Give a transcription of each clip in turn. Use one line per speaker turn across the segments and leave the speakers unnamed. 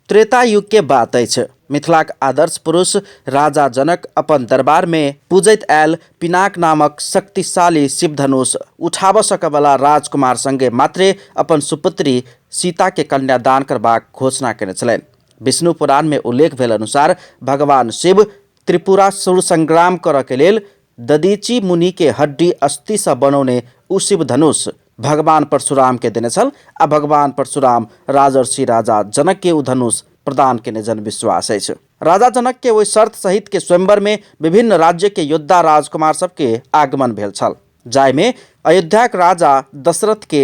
त्रेता युग के बात अछि। मिथिलाक आदर्श पुरुष राजा जनक अपन दरबार में पूजैत आयल पिनाक नामक शक्तिशाली शिवधनुष उठाबऽ सकयवला राजकुमार संगे मात्रे अपन सुपुत्री सीता के कन्यादान करबाक घोषणा केने छलनि। विष्णु पुराण में उल्लेख भेल अनुसार भगवान शिव त्रिपुरासुर संग्राम करऽ के लेल ददीची मुनि के हड्डी अस्थि से बनौने उ शिव धनुष भगवान परशुराम के देने छल आ भगवान परशुराम राजर्षि राजा जनक के उ धनुष प्रदान केने जन विश्वास अछि। राजा जनक के ओहि शर्त सहित के स्वयंवर में विभिन्न राज्य के योद्धा राजकुमार सबके आगमन भेल छल, जाहि में अयोध्याक राजा दशरथ के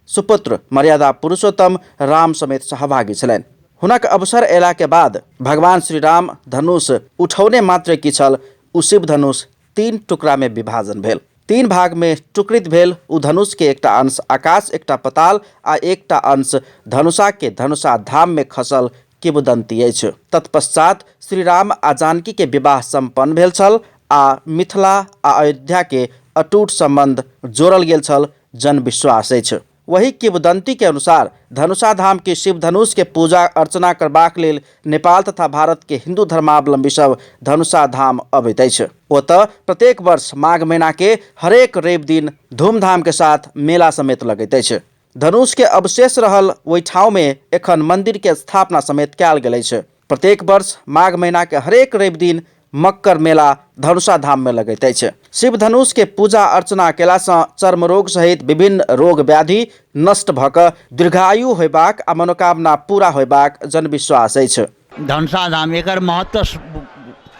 सुपुत्र मर्यादा पुरुषोत्तम राम समेत सहभागी छलनि। हुनक अवसर अयला के बाद भगवान श्री राम धनुष उठौने मात्र की छल उ शिव धनुष 3 टुकड़ा में विभाजन भेल। 3 भाग में टुकड़ित भेल उ धनुष के एकटा अंश आकाश, एकटा पताल आ एकटा अंश धनुषा के धनुषा धाम में खसल किंवदंती अछि। तत्पश्चात श्री राम आ जानकी के विवाह संपन्न भेल छल आ मिथिला आ अयोध्या के अटूट संबंध जोड़ल गेल छल जन विश्वास अछि। वही किंवदंती के अनुसार धनुषा धाम के शिव धनुष के पूजा अर्चना करबाक लेल नेपाल तथा भारत के हिंदू धर्मावलंबी सब धनुषा धाम अबैत अछि। ओतऽ प्रत्येक वर्ष माघ महीना के हरेक रवि दिन धूमधाम के साथ मेला समेत लगैत अछि। धनुष के अवशेष रहल ओहि ठाव में एखन मंदिर के स्थापना समेत कयल गेल अछि। प्रत्येक वर्ष माघ महीना के हरेक रवि दिन मक्कर मेला धनुषा धाम में लगैत अछि। शिव धनुष के पूजा अर्चना केला सँ चर्म रोग सहित विभिन्न रोग व्याधि नष्ट भऽ कऽ दीर्घायु होयबाक आ मनोकामना पूरा होयबाक जन विश्वास अछि।
धनुषा धाम एकर महत्व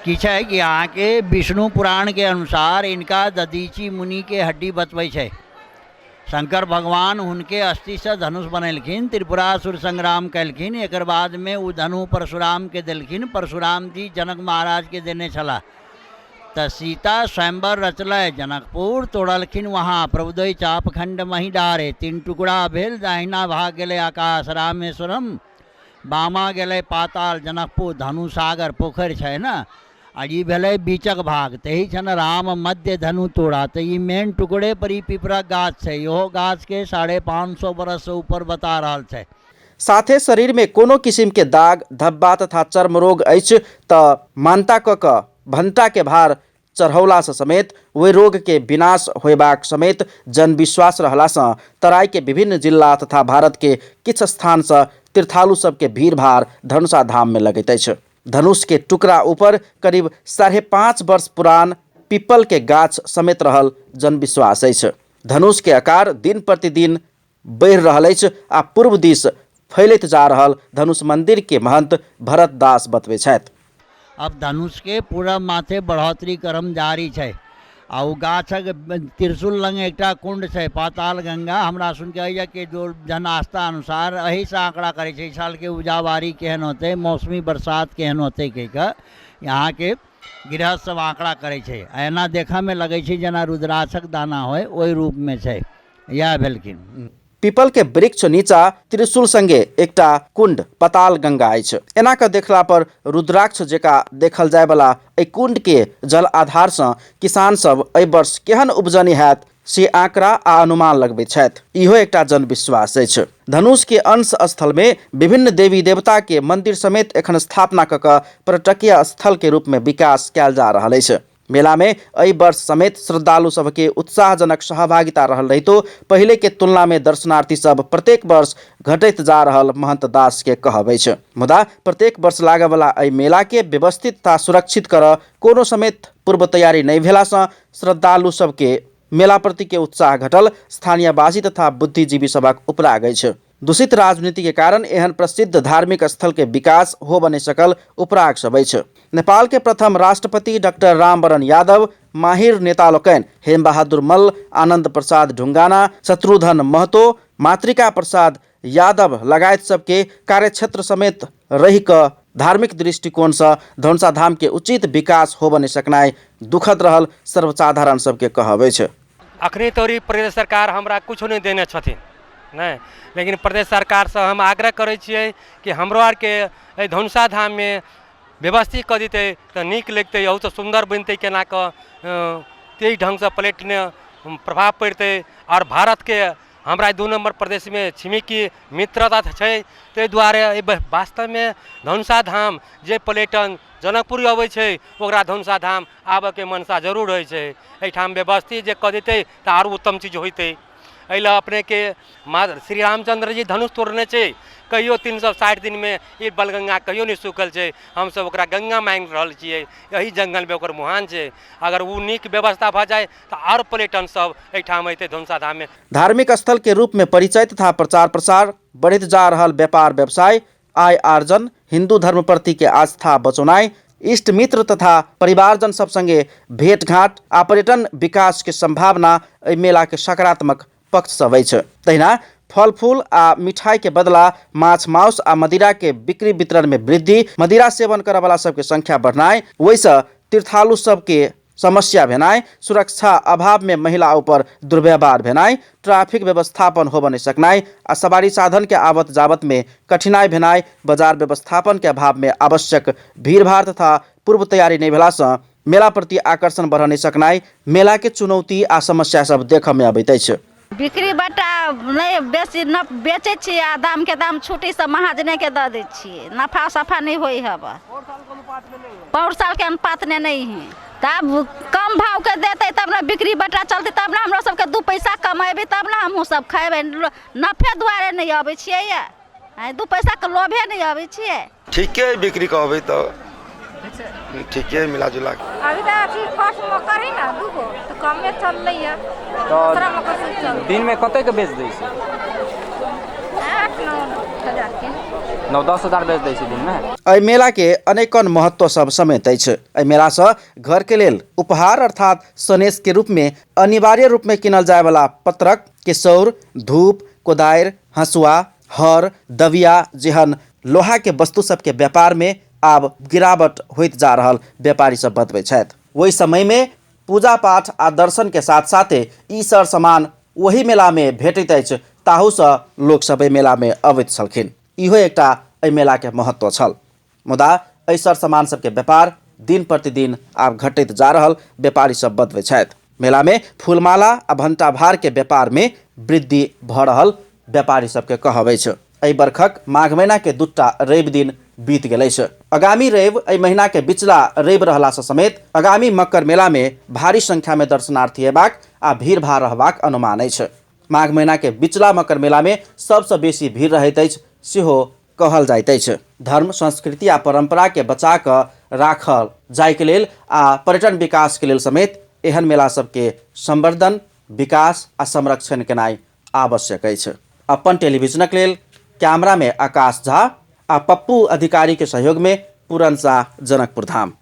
की छै कि यहाँ के विष्णु पुराण के अनुसार इनका ददीची मुनि के हड्डी बतबै छै। शंकर भगवान उनके अस्थि से धनुष बनेलखिन, त्रिपुरासुर संग्राम कैलखिन, एक बाद में उ धनु परशुराम के देलखिन। परशुराम जी जनक महाराज के देने छला त सीता स्वयंवर रचलै जनकपुर तोड़लखिन वहाँ प्रभुदय चाप खंड मही डारे। 3 टुकड़ा भेल, दाहिना भाग गेलै आकाश रामेश्वरम, बामा गेलै पाताल जनकपुर धनु सागर पोखरि छै ना, आ ई भेलै बीचक भाग तही छन राम मध्य धनु तोड़ा। तो ये मेन टुकड़े पर ही पिपरक गाछ छै, इहो गाछ के 550 बरस से ऊपर बता रहल छै।
साथे शरीर में कोनो किस्म के दाग धब्बा तथा चर्म रोग अछि त मानता क भंटा के भार चढ़ौला से समेत ओहि रोग के विनाश होयबाक समेत जन विश्वास रहला से तराई के विभिन्न जिला तथा भारत के किछु स्थान से तीर्थालु सबके भीड़ भाड़ धनुषा धाम में लगैत अछि। धनुष के टुकड़ा ऊपर करीब 5.5 वर्ष पुरान पीपल के गाछ समेत रहल जन विश्वास अछि। धनुष के आकार दिन प्रतिदिन बढ़ि रहल अछि आ पूर्व दिस फैलैत जा रहल धनुष मंदिर के महंत भरत दास बतबै छथि।
अब धनुष के पूरा माथे बढ़ोतरी क्रम जारी छै। आ उ गाछक त्रिशूल लंग एकटा कुंड छै पाताल गंगा। हमरा सुन के अइया के जो जन आस्था अनुसार एही से आंकड़ा करे छै साल के उपजाबारी केहन होते, मौसमी बरसात केहन होते के यहाँ के गृहस्थ सब आंकड़ा करे छै। एना देखा में लगे छै जना रुद्राक्षक दाना होय ओहि रूप में छै। यह भेलखिन
पीपल के वृक्ष नीचा त्रिशूल संगे एकटा कुंड पताल गंगा अछि। एना के देखला पर रुद्राक्ष जेका देखल जाय वाला एहि कुंड के जल आधार से किसान सब एहि वर्ष केहन उपजनी हैत से आंकड़ा आ अनुमान लगबैत छथि। इहो एकटा जन विश्वास अछि। धनुष के अंश स्थल में विभिन्न देवी देवता के मंदिर समेत एखन स्थापना क पर्यटकीय स्थल के रूप में विकास कयल जा रहल अछि। मेला में एहि वर्ष समेत श्रद्धालु सबके उत्साहजनक सहभागिता रहल रहितो पहले के तुलना में दर्शनार्थी सब प्रत्येक वर्ष घटैत जा रहल महंत दास के कहब अछि। मुदा प्रत्येक वर्ष लागय वाला एहि मेला के व्यवस्थित तथा सुरक्षित कर कोनो समेत पूर्व तैयारी नहीं भेला सँ श्रद्धालु सबके मेला प्रति के उत्साह घटल स्थानीयवासी तथा बुद्धिजीवी सबक उपराग अछि। दूषित राजनीति के कारण एहन प्रसिद्ध धार्मिक स्थल के विकास हो बने सकल उपराग सब अछि। नेपाल के प्रथम राष्ट्रपति डॉक्टर रामवरण यादव, माहिर नेता लोकनि हेम बहादुर मल्ल, आनंद प्रसाद ढुंगाना, शत्रुघ्न महतो, मातृका प्रसाद यादव लगायत सबके कार्यक्षेत्र समेत रहि क धार्मिक दृष्टिकोण से धनुषा धाम के उचित विकास हो बने सकनाई दुखद रहल सर्वसाधारण सबके कहब अछि।
अखनी तोरी प्रदेश सरकार हमरा कुछ नहीं देने छथिन नहीं, लेकिन प्रदेश सरकार से हम आग्रह करे छियै कि हमरो आर के धनुषा धाम में व्यवस्थित कर देते तो नीक लगते, बहुत सुंदर बनते, केना के तेज ढंग से प्लेट ने प्रभाव पड़ते और भारत के हमरा 2 नंबर प्रदेश में छिमेकी मित्रता छै। ताहि दुआरे वास्तव में धनुषा धाम जे पर्यटन जनकपुर अबै छै ओकरा धनुषा धाम आबऽ के मनसा जरूर होइ छै। एहिठाम व्यवस्थित जे कऽ देतै तऽ आरो उत्तम चीज होइतै। एहि लए अपने के श्री रामचंद्र जी धनुष तोड़ने छै, कहियो 360 दिन में ई बलगंगा कहियो नहीं सूखल छै। हम सब ओकरा गंगा मांग रहल छियै, यही जंगल में ओकर मुहान छै। अगर वो नीक व्यवस्था भऽ जाए तो और पर्यटन सब एहिठाम अयतै धनुषा धाम में।
धार्मिक स्थल के रूप में परिचय तथा प्रचार प्रसार, बढ़ित जा रहल व्यापार व्यवसाय, आय आर्जन, हिंदू धर्म प्रति के आस्था बचौनाई, इष्ट मित्र तथा परिवारजन सब संगे भेंटघाट आ पर्यटन विकास के संभावना एहि मेला के सकारात्मक पक्ष सब अछि। तहिना फल फूल आ मिठाई के बदला माछ मांस आ मदिरा के बिक्री वितरण में वृद्धि, मदिरा सेवन करे वाला सबके संख्या बढ़नाई, वैसे तीर्थालु सबके समस्या भेनाई, सुरक्षा अभाव में महिला ऊपर दुर्व्यवहार भेनाई, ट्रैफिक व्यवस्थापन होबऽ नहीं सकनाई आ सवारी साधन के आवत जावत में कठिनाई भेनाई, बाजार व्यवस्थापन के अभाव में आवश्यक भीड़भाड़ तथा पूर्व तैयारी नहीं भेला से मेला प्रति आकर्षण बढ़ नहीं सकनाई मेला के चुनौती आ समस्या सब देखऽ में अबैत अछि।
बिक्री बट्टा नहीं बेसी न बेचे छी आ दाम के दाम छुट्टी सब महाजने के दे दै छियै, नफा सफा नहीं होई हब। पौर साल के अनुपात नहीं है, तब कम भाव के देते तब ना बिक्री बट्टा चलते, तब ना हमरा सबके 2 पैसा कमेबे, तब ना हमहूँ सब खेबे। नफे दुआरे नहीं आबै छियै या 2 पैसा के लोभे नहीं आबै छियै।
ठीके बिक्री कहबै तो ठीके मिला जुला के
अभी तो अथी फर्स्ट मकर है ना दूगो तो कम में चल रही है।
तो
दूसरा मकर से चल
दिन में कते के बेच दै छै?
8-9 हजार के
9-10 हजार बेच दै छै दिन में।
एहि मेला के अनेकन महत्व सब समेत अछि। एहि मेला से घर के लेल उपहार अर्थात सनेश के रूप में अनिवार्य रूप में किनल जाय वाला पत्रक, केसौर, धूप, कोदारि, हंसुआ, हर, दबिया जेहन लोहा के वस्तु सब के व्यापार में आब गिरावट होइत जा रहल व्यापारी सब बतबै छथि। वही समय में पूजा पाठ आ दर्शन के साथ साथे ई सर सामान वही मेला में भेटैत अछि, ताहू से लोक सब एहि मेला में अबैत छलखिन। इहो एकटा एहि मेला के महत्व छल। मुदा एहि सर सामान सब के व्यापार दिन प्रतिदिन आब घटैत जा रहल व्यापारी सब बतबै छथि। मेला में फूलमाला आ भंटा भार के व्यापार में वृद्धि भऽ रहल व्यापारी सब के कहब अछि। एहि बरखक माघ महीना के 2टा रवि दिन बीत गेल अछि। आगामी रवि एहि महीना के बिचला रवि रहला से समेत आगामी मकर मेला में भारी संख्या में दर्शनार्थी हेबाक आ भीड़ भाड़ रहबाक अनुमान अछि। माघ महीना के बिचला मकर मेला में सबसे बेसी भीड़ रहैत अछि सेहो कहल जाइत अछि। धर्म, संस्कृति आ परंपरा के बचा कऽ राखल जाय के लेल आ पर्यटन विकास के लेल समेत एहन मेला सबके संवर्धन, विकास आ संरक्षण केनाई आवश्यक अछि। अपन टेलीविजनक लेल कैमरा में आकाश झा आ पप्पू अधिकारी के सहयोग में पूरन शाह, जनकपुर धाम।